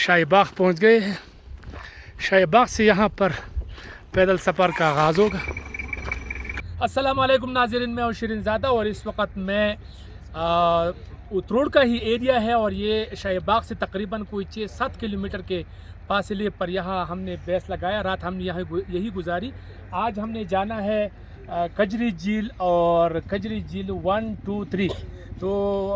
शाही बाग पहुँच गए हैं। शाही बाग से यहाँ पर पैदल सफ़र का आगाज़ होगा। अस्सलाम वालेकुम नाज़रीन, मैं हूं शिरीन ज़ादा और इस वक्त मैं उतरोड़ का ही एरिया है और ये शाही बाग से तकरीबन कोई 6-7 किलोमीटर के फासले पर यहाँ हमने बेस लगाया। रात हमने यहाँ यही गुजारी। आज हमने जाना है कजरी झील और कजरी झील 1, 2, 3। तो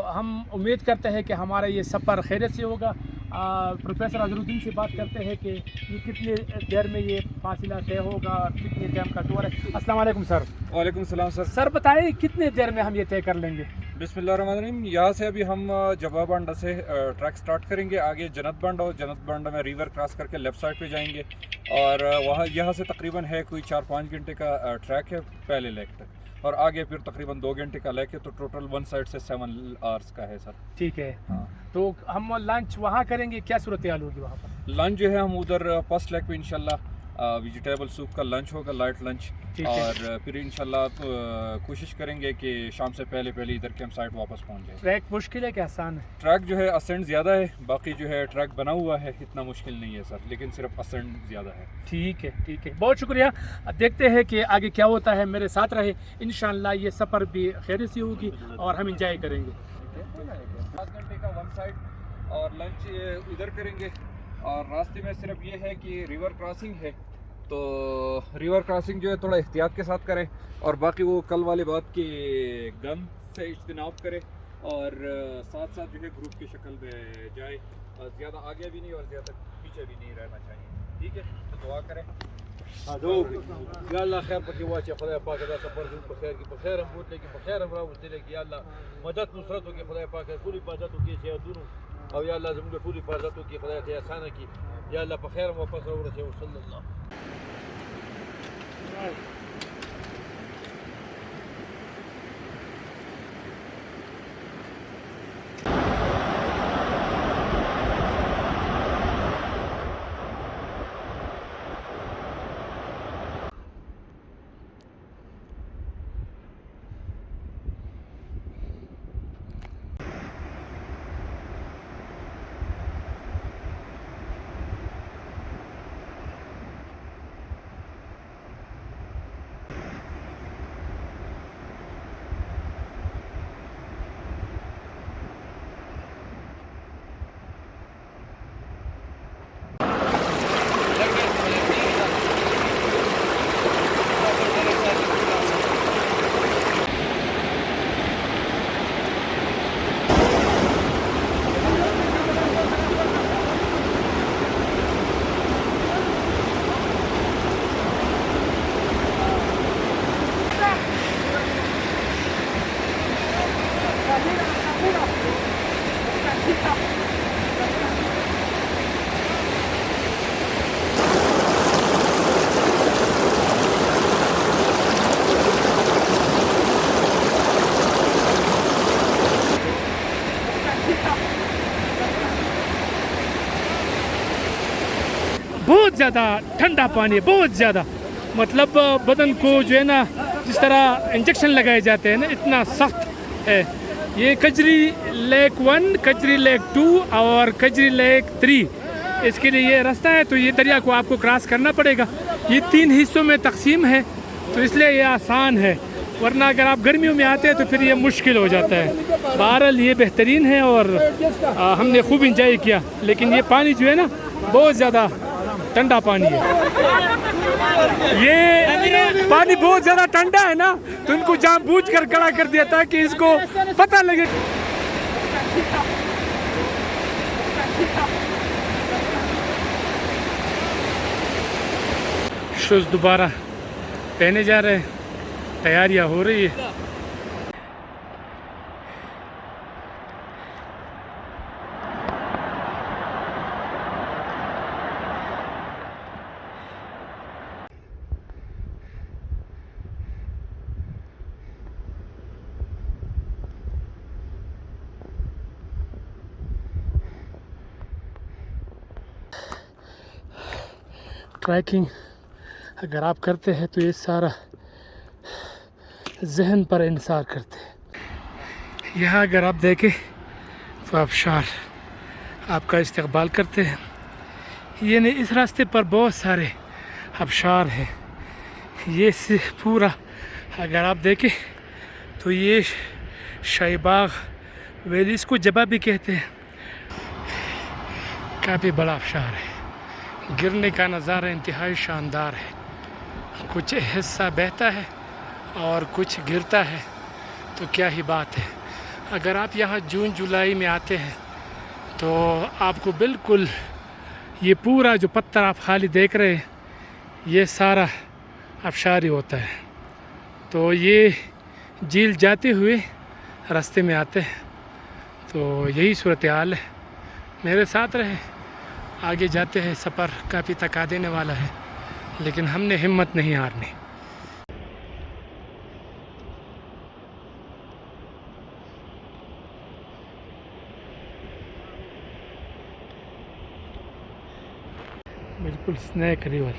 हम उम्मीद करते हैं कि हमारा ये सफ़र खैरियत से होगा। प्रोफेसर अजरुद्दीन से बात करते हैं कि ये कितने देर में ये फासला तय होगा और कितने टाइम का टूर है। अस्सलाम वालेकुम सर। वालेकुम सलाम सर। सर बताइए कितने देर में हम ये तय कर लेंगे? बिस्मिल्लाहिर्रहमानिर्रहीम। यहाँ से अभी हम जवा बांडा से ट्रैक स्टार्ट करेंगे। आगे जन्नत बांडा और जन्नत बांडा में रिवर क्रॉस करके लेफ़्ट साइड पे जाएंगे और वहाँ यहाँ से तकरीबन है कोई 4-5 घंटे का ट्रैक है पहले लेक तक, और आगे फिर तकरीबन 2 घंटे का लेक है। तो टोटल वन साइड से 7 आवर्स का है सर। ठीक है। हाँ, तो हम लंच वहाँ करेंगे, क्या सूरत हाल होगी वहाँ पर? लंच जो है हम उधर फर्स्ट लेक पे इंशाल्लाह वेजिटेबल सूप का लंच होगा, लाइट लंच। और फिर इंशाल्लाह कोशिश करेंगे कि शाम से पहले पहले इधर कैंप साइट वापस पहुँच जाए। ट्रैक मुश्किल है कि आसान है? ट्रैक जो है असेंट ज़्यादा है, बाकी जो है ट्रैक बना हुआ है, इतना मुश्किल नहीं है सर, लेकिन सिर्फ असेंट ज़्यादा है। ठीक है, ठीक है, बहुत शुक्रिया। देखते हैं कि आगे क्या होता है। मेरे साथ रहे, इंशाल्लाह ये सफ़र भी खैरियत से होगी और हम इंजॉय करेंगे। 5 घंटे का वन साइड और लंच इधर करेंगे। और रास्ते में सिर्फ ये है कि रिवर क्रॉसिंग है, तो रिवर क्रॉसिंग जो है थोड़ा एहतियात के साथ करें, और बाकी वो कल वाली बात की गन से इज्तनाब करें, और साथ साथ जो है ग्रुप की शक्ल में जाए, ज़्यादा आगे भी नहीं और ज़्यादा पीछे भी नहीं रहना चाहिए। ठीक है, तो दुआ करें। या अल्लाह खैर पकी वाचे खुदा पाक दा सफर दिन पर खैर की पर खैर हम बोलते कि पर खैर हम राव उसने कि या अल्लाह मदद नुसरत हो कि खुदा पाक पूरी हिफाजत हो कि से दोनों, और या अल्लाह जम पूरी हिफाजत हो कि खुदा ते आसान की, या अल्लाह पर खैर वापस हो रसे सल्लल्लाहु। बहुत ज़्यादा ठंडा पानी है, बहुत ज़्यादा, मतलब बदन को जो है ना जिस तरह इंजेक्शन लगाए जाते हैं ना, इतना सख्त है। ये कजरी लेक 1, कजरी लेक 2 और कजरी लेक 3, इसके लिए ये रास्ता है। तो ये दरिया को आपको क्रॉस करना पड़ेगा। ये 3 हिस्सों में तकसीम है, तो इसलिए ये आसान है, वरना अगर आप गर्मियों में आते हैं तो फिर ये मुश्किल हो जाता है। बहरहाल ये बेहतरीन है और हमने खूब इंजॉय किया, लेकिन ये पानी जो है ना बहुत ज़्यादा ठंडा पानी है। ये पानी बहुत ज़्यादा ठंडा है ना, तो उनको जानबूझकर खड़ा कर दिया ताकि इसको पता लगे। शूज़ दोबारा पहने जा रहे हैं, तैयारियां हो रही है। ट्रैकिंग अगर आप करते हैं तो ये सारा जहन पर इंसार करते हैं। यहाँ अगर आप देखें तो आबशार आपका इस्तकबाल करते हैं। यानी इस रास्ते पर बहुत सारे आबशार हैं। ये से पूरा अगर आप देखें तो ये शाहीबाग वैली, इसको जबा भी कहते हैं, काफ़ी बड़ा आबशार है। गिरने का नज़ारा इंतहाई शानदार है। कुछ हिस्सा बहता है और कुछ गिरता है, तो क्या ही बात है। अगर आप यहाँ जून जुलाई में आते हैं तो आपको बिल्कुल ये पूरा जो पत्थर आप खाली देख रहे हैं, ये सारा आबशार ही होता है। तो ये झील जाते हुए रास्ते में आते हैं। तो यही सूरत हाल है। मेरे साथ रहे, आगे जाते हैं। सफ़र काफ़ी थका देने वाला है, लेकिन हमने हिम्मत नहीं हारनी। बिल्कुल स्नैक रिवर।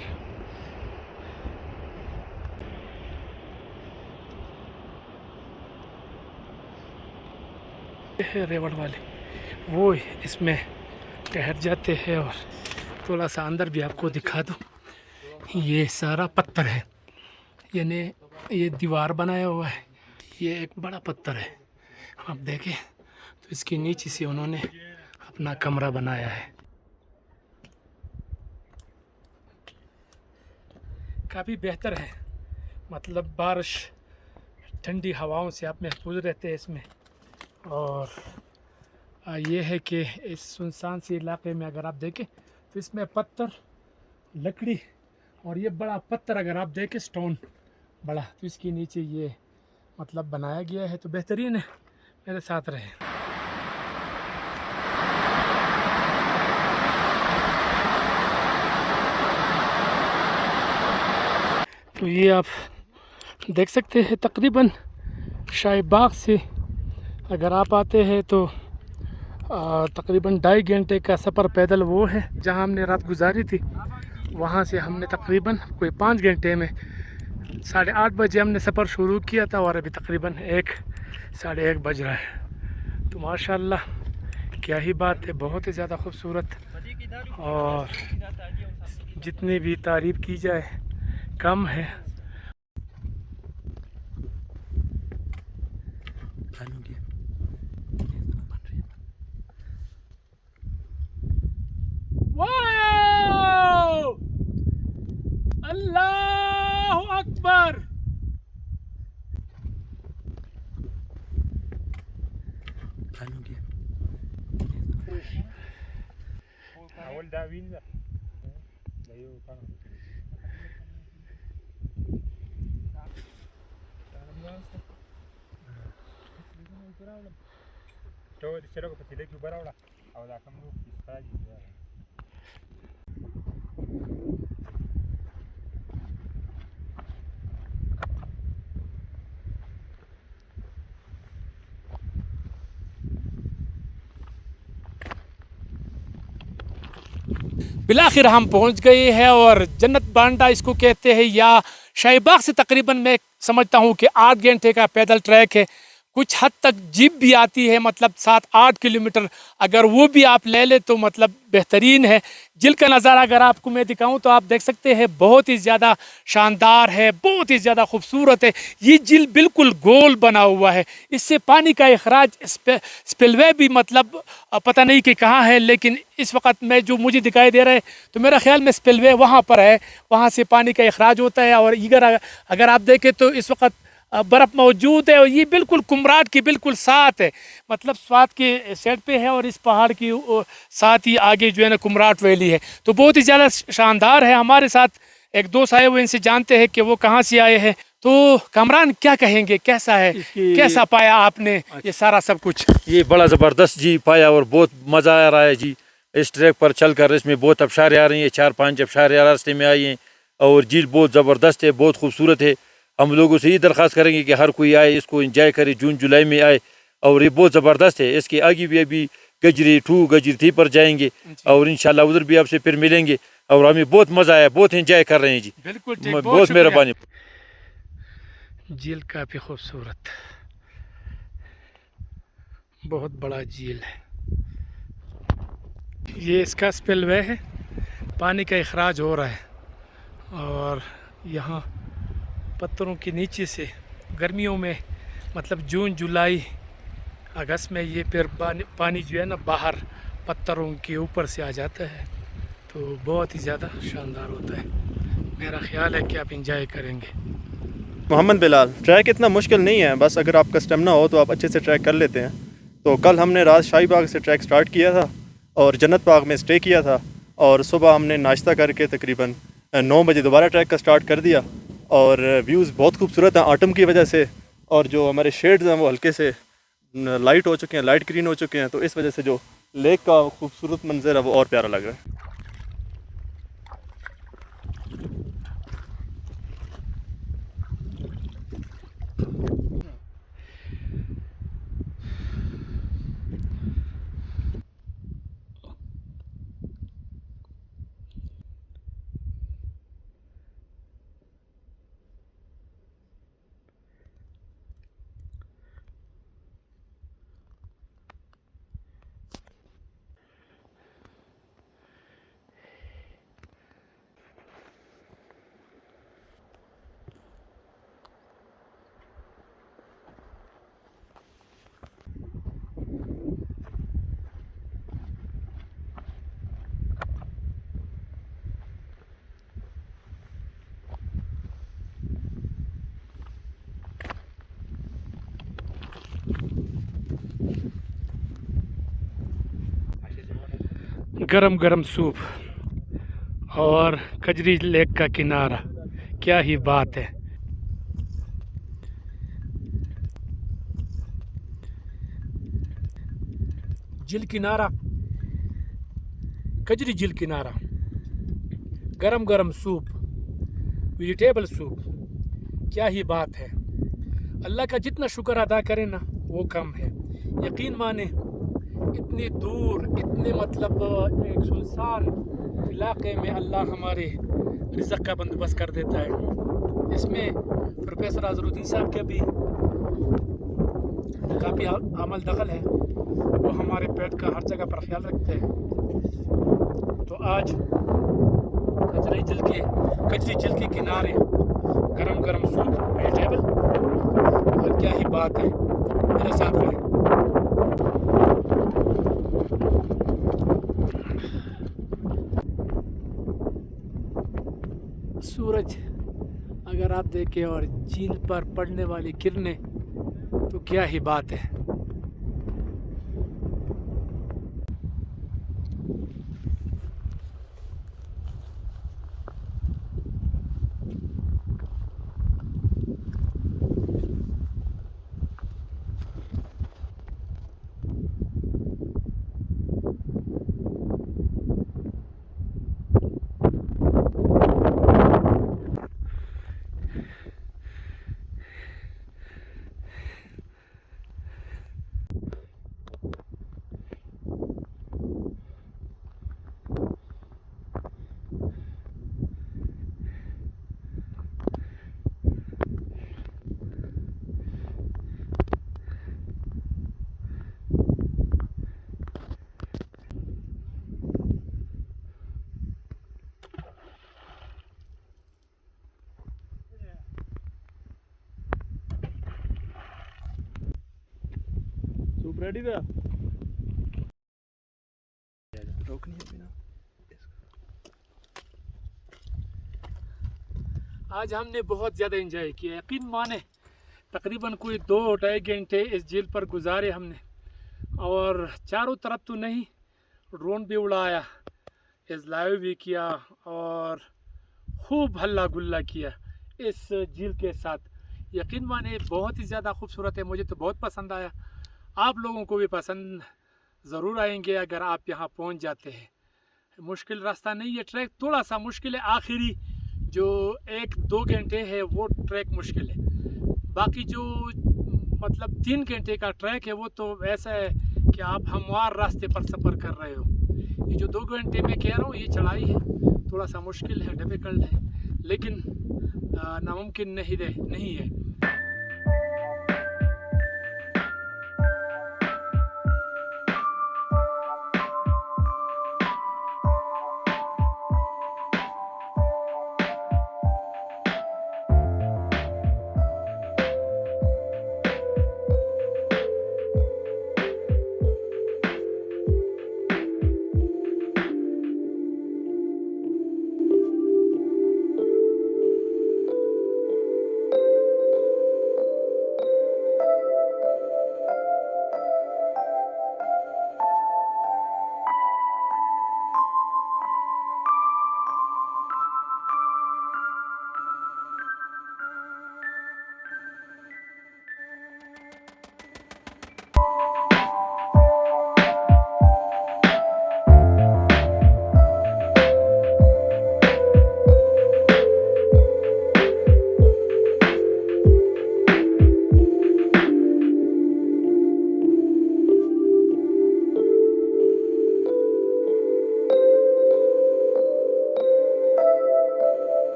है रेवड़ वाले, वो इसमें ठहर जाते हैं। और थोड़ा सा अंदर भी आपको दिखा दूँ, ये सारा पत्थर है, यानी ये दीवार बनाया हुआ है। ये एक बड़ा पत्थर है, आप देखें तो इसके नीचे से उन्होंने अपना कमरा बनाया है। काफ़ी बेहतर है, मतलब बारिश ठंडी हवाओं से आप महफूज रहते हैं इसमें। और ये है कि इस सुनसान से इलाके में अगर आप देखें तो इसमें पत्थर, लकड़ी और ये बड़ा पत्थर अगर आप देखें स्टोन बड़ा, तो इसके नीचे ये मतलब बनाया गया है। तो बेहतरीन है। मेरे साथ रहे। तो ये आप देख सकते हैं, तकरीबन शाहीबाग से अगर आप आते हैं तो तकरीबन 2.5 घंटे का सफ़र पैदल वो है जहां हमने रात गुजारी थी। वहां से हमने तकरीबन कोई 5 घंटे में 8:30 बजे हमने सफ़र शुरू किया था और अभी तकरीबन 1 बज रहा है। तो माशाल्लाह क्या ही बात है, बहुत ही ज़्यादा खूबसूरत। और जितनी भी तारीफ़ की जाए कम है। वाओ! अल्लाहु अकबर! बिलाखिर हम पहुंच गए हैं और जन्नत बांडा इसको कहते हैं, या शाहीबाग से तकरीबन मैं समझता हूं कि 8 घंटे का पैदल ट्रैक है। कुछ हद तक जीप भी आती है, मतलब 7-8 किलोमीटर अगर वो भी आप ले ले तो मतलब बेहतरीन है। झील का नज़ारा अगर आपको मैं दिखाऊं तो आप देख सकते हैं, बहुत ही ज़्यादा शानदार है, बहुत ही ज़्यादा खूबसूरत है। ये झील बिल्कुल गोल बना हुआ है। इससे पानी का अखराज स्पिलवे भी मतलब पता नहीं कि कहाँ है, लेकिन इस वक्त में जो मुझे दिखाई दे रहा है तो मेरा ख्याल में स्पिलवे वहाँ पर है, वहाँ से पानी का अखराज होता है। और इधर अगर आप देखें तो इस वक्त बर्फ़ मौजूद है और ये बिल्कुल कुमराट की बिल्कुल साथ है, मतलब स्वात के साइड पे है और इस पहाड़ की साथ ही आगे जो है ना कुमराट वैली है। तो बहुत ही ज़्यादा शानदार है। हमारे साथ एक दोस्त आए हुए, इनसे जानते हैं कि वो कहाँ से आए हैं। तो कामरान क्या कहेंगे, कैसा है, कैसा पाया आपने ये सारा सब कुछ? ये बड़ा ज़बरदस्त जी पाया और बहुत मज़ा आ रहा है जी इस ट्रैक पर चलकर। इसमें बहुत आबशारें आ रही हैं, 4-5 आबशारें रास्ते में आई हैं और झील बहुत ज़बरदस्त है, बहुत खूबसूरत है। हम लोगों से ये दरख्वास्त करेंगे कि हर कोई आए, इसको एंजॉय करे, जून जुलाई में आए। और ये बहुत ज़बरदस्त है। इसके आगे भी अभी गजरी 2 गजरी 3 पर जाएंगे और इंशाल्लाह उधर भी आपसे फिर मिलेंगे। और हमें बहुत मज़ा आया, बहुत एंजॉय कर रहे हैं जी। बिल्कुल बहुत मेहरबानी। झील काफ़ी खूबसूरत, बहुत बड़ा झील है। ये इसका स्पिलवे है, पानी का इखराज हो रहा है और यहाँ पत्थरों के नीचे से गर्मियों में मतलब जून जुलाई अगस्त में ये फिर पानी जो है ना बाहर पत्थरों के ऊपर से आ जाता है, तो बहुत ही ज़्यादा शानदार होता है। मेरा ख्याल है कि आप इंजॉय करेंगे। मोहम्मद बिलाल, ट्रैक इतना मुश्किल नहीं है, बस अगर आपका स्टेमिना हो तो आप अच्छे से ट्रैक कर लेते हैं। तो कल हमने रात शाही बाग से ट्रैक स्टार्ट किया था और जन्नत बाग में स्टे किया था और सुबह हमने नाश्ता करके तकरीबन 9 बजे दोबारा ट्रैक का स्टार्ट कर दिया। और व्यूज़ बहुत खूबसूरत हैं ऑटम की वजह से, और जो हमारे शेड्स हैं वो हल्के से लाइट हो चुके हैं, लाइट ग्रीन हो चुके हैं, तो इस वजह से जो लेक का खूबसूरत मंजर है वो और प्यारा लग रहा है। गरम गरम सूप और कजरी लेक का किनारा, क्या ही बात है। झील किनारा, कजरी झील किनारा, गरम गरम सूप, वेजिटेबल सूप, क्या ही बात है। अल्लाह का जितना शुक्र अदा करें ना वो कम है। यकीन माने इतनी दूर, इतने मतलब एक सुनसान इलाके में अल्लाह हमारे रिज़्क़ का बंदोबस्त कर देता है। इसमें प्रोफेसर अज़रुद्दीन साहब के भी काफ़ी अमल दखल है, वो हमारे पेट का हर जगह पर ख्याल रखते हैं। तो आज कजरी झील के किनारे गरम गरम सूप, वेजिटेबल, और क्या ही बात है। मेरे साथ रहे। सूरज अगर आप देखें और झील पर पड़ने वाली किरणें, तो क्या ही बात है। सूप रेडी था। आज हमने बहुत ज़्यादा एंजॉय किया। यकीन माने तकरीबन कोई 2-2.5 घंटे इस झील पर गुजारे हमने, और चारों तरफ तो नहीं, ड्रोन भी उड़ाया, इस लाइव भी किया और खूब हल्ला गुल्ला किया इस झील के साथ। यकीन माने बहुत ही ज़्यादा खूबसूरत है, मुझे तो बहुत पसंद आया। आप लोगों को भी पसंद ज़रूर आएंगे अगर आप यहाँ पहुँच जाते हैं। मुश्किल रास्ता नहीं है, ट्रैक थोड़ा सा मुश्किल है, आखिरी जो 1-2 घंटे है वो ट्रैक मुश्किल है। बाकी जो मतलब 3 घंटे का ट्रैक है वो तो ऐसा है कि आप हमवार रास्ते पर सफ़र कर रहे हो। ये जो 2 घंटे में कह रहा हूँ ये चढ़ाई है, थोड़ा सा मुश्किल है, डिफ़िकल्ट है, लेकिन नामुमकिन नहीं है।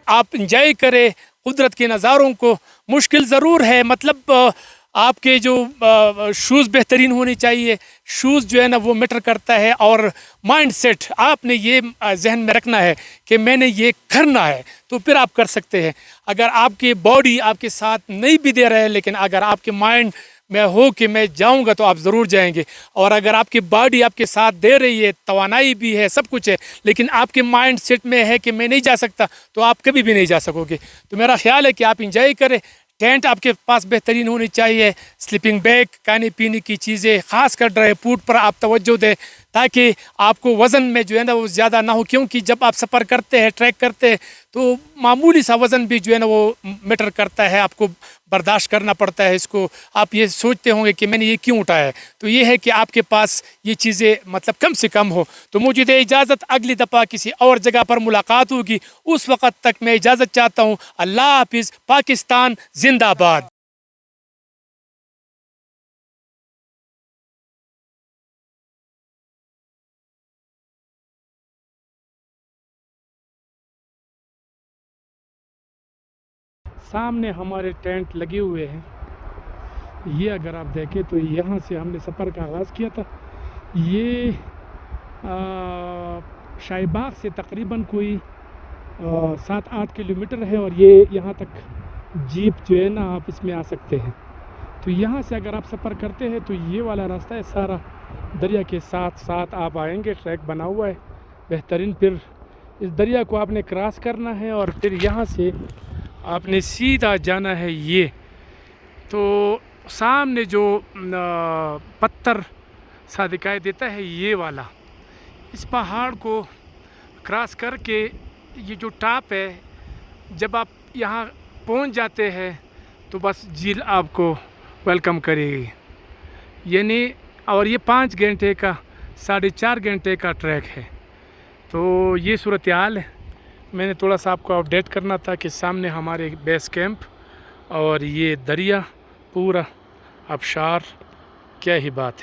आप इंजॉय करें कुदरत के नज़ारों को। मुश्किल ज़रूर है, मतलब आपके जो शूज़ बेहतरीन होने चाहिए। शूज़ जो है ना वो मैटर करता है, और माइंड सेट आपने ये जहन में रखना है कि मैंने ये करना है, तो फिर आप कर सकते हैं। अगर आपकी बॉडी आपके साथ नहीं भी दे रहा है, लेकिन अगर आपके माइंड में हो कि मैं जाऊंगा, तो आप ज़रूर जाएंगे। और अगर आपकी बॉडी आपके साथ दे रही है, तवानाई भी है, सब कुछ है, लेकिन आपके माइंड सेट में है कि मैं नहीं जा सकता, तो आप कभी भी नहीं जा सकोगे। तो मेरा ख्याल है कि आप इंजॉय करें। टेंट आपके पास बेहतरीन होनी चाहिए, स्लीपिंग बैग, खाने पीने की चीज़ें, ख़ास कर ड्राई फ्रूट पर आप तवज्जो दें, ताकि आपको वज़न में जो है ना वो ज़्यादा ना हो। क्योंकि जब आप सफ़र करते हैं, ट्रैक करते हैं, तो मामूली सा वज़न भी जो है ना वो मैटर करता है, आपको बर्दाश्त करना पड़ता है इसको। आप ये सोचते होंगे कि मैंने ये क्यों उठाया है, तो ये है कि आपके पास ये चीज़ें मतलब कम से कम हो। तो मुझे दे इजाज़त, अगली दफ़ा किसी और जगह पर मुलाकात होगी, उस वक़्त तक मैं इजाज़त चाहता हूँ। अल्लाह हाफिज़। पाकिस्तान जिंदाबाद। सामने हमारे टेंट लगे हुए हैं। ये अगर आप देखें तो यहाँ से हमने सफ़र का आगाज़ किया था। ये शाहीबाग से तकरीबन कोई 7-8 किलोमीटर है, और ये यहाँ तक जीप जो है ना आप इसमें आ सकते हैं। तो यहाँ से अगर आप सफ़र करते हैं तो ये वाला रास्ता है सारा दरिया के साथ साथ आप आएंगे। ट्रैक बना हुआ है बेहतरीन। फिर इस दरिया को आपने क्रॉस करना है, और फिर यहाँ से आपने सीधा जाना है। ये तो सामने जो पत्थर सा दिखाई देता है, ये वाला, इस पहाड़ को क्रॉस करके ये जो टॉप है, जब आप यहाँ पहुँच जाते हैं तो बस झील आपको वेलकम करेगी। यानी और ये 5 घंटे का 4.5 घंटे का ट्रैक है। तो ये सूरत हाल है। मैंने थोड़ा सा आपको अपडेट करना था कि सामने हमारे बेस कैंप और ये दरिया पूरा आबशार, क्या ही बात है।